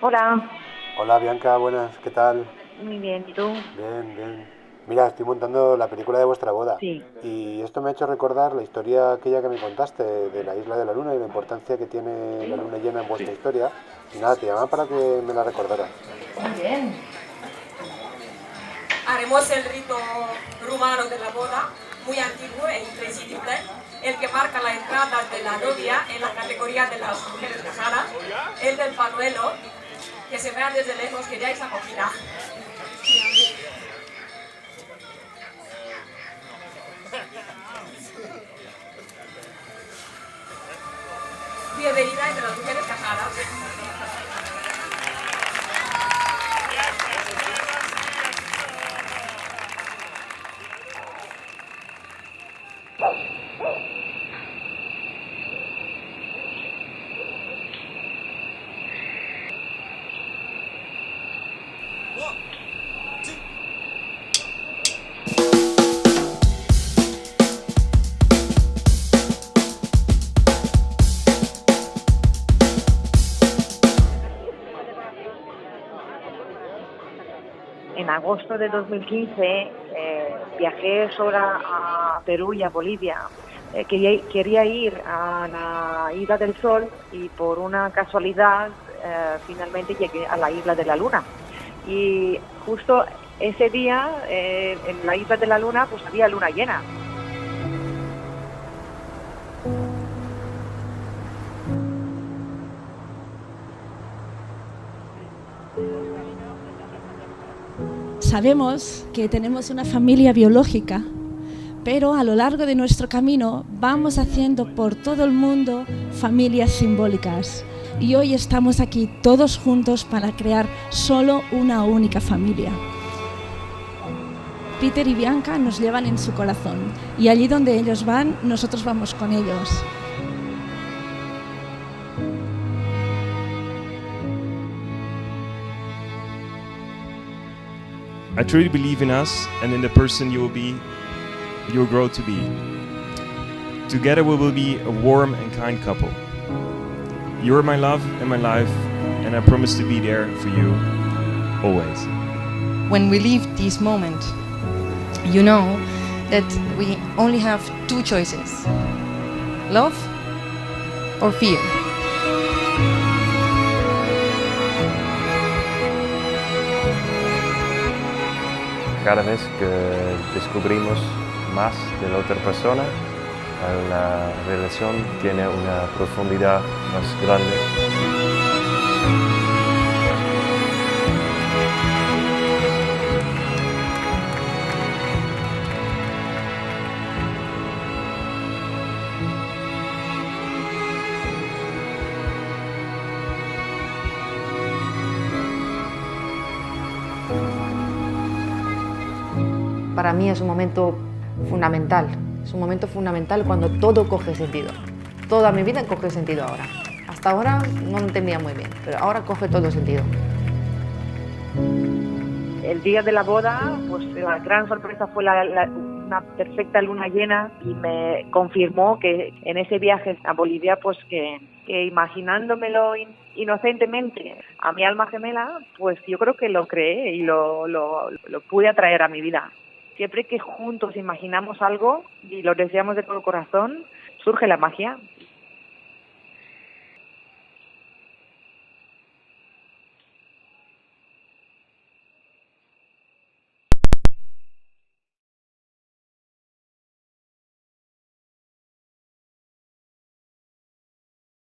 Hola, Hola Bianca, buenas, ¿qué tal? muy bien, ¿y tú? Bien, bien. Mira, estoy montando la película de vuestra boda Sí. y esto me ha hecho recordar la historia aquella que me contaste de la isla de la luna y la importancia que tiene la luna llena en vuestra historia. Y nada, te llamaba para que me la recordaras. Muy bien. Haremos el rito rumano de la boda, muy antiguo e imprescindible, el que marca la entrada de la novia en la categoría de las mujeres casadas, el del panuelo, que se vea desde lejos que ya es acogida. Bienvenida entre las mujeres casadas. En agosto de 2015 viajé sola a Perú y a Bolivia. Quería ir a la Isla del Sol y por una casualidad finalmente llegué a la Isla de la Luna. Y justo ese día en la Isla de la Luna pues había luna llena. Sabemos que tenemos una familia biológica, pero a lo largo de nuestro camino vamos haciendo por todo el mundo familias simbólicas. Y hoy estamos aquí todos juntos para crear solo una única familia. Peter y Bianca nos llevan en su corazón y allí donde ellos van, nosotros vamos con ellos. I truly believe in us and in the person you will grow to be. Together we will be a warm and kind couple. You are my love and my life, and I promise to be there for you always. When we leave this moment, you know that we only have two choices: love or fear. Cada vez que descubrimos más de la otra persona, la relación tiene una profundidad más grande. Para mí es un momento fundamental. Es un momento fundamental cuando todo coge sentido. Toda mi vida coge sentido ahora. Hasta ahora no lo entendía muy bien, pero ahora coge todo sentido. El día de la boda, pues la gran sorpresa fue una perfecta luna llena y me confirmó que en ese viaje a Bolivia, pues que imaginándomelo inocentemente a mi alma gemela, pues yo creo que lo creé y lo pude atraer a mi vida. Siempre que juntos imaginamos algo y lo deseamos de todo corazón, surge la magia.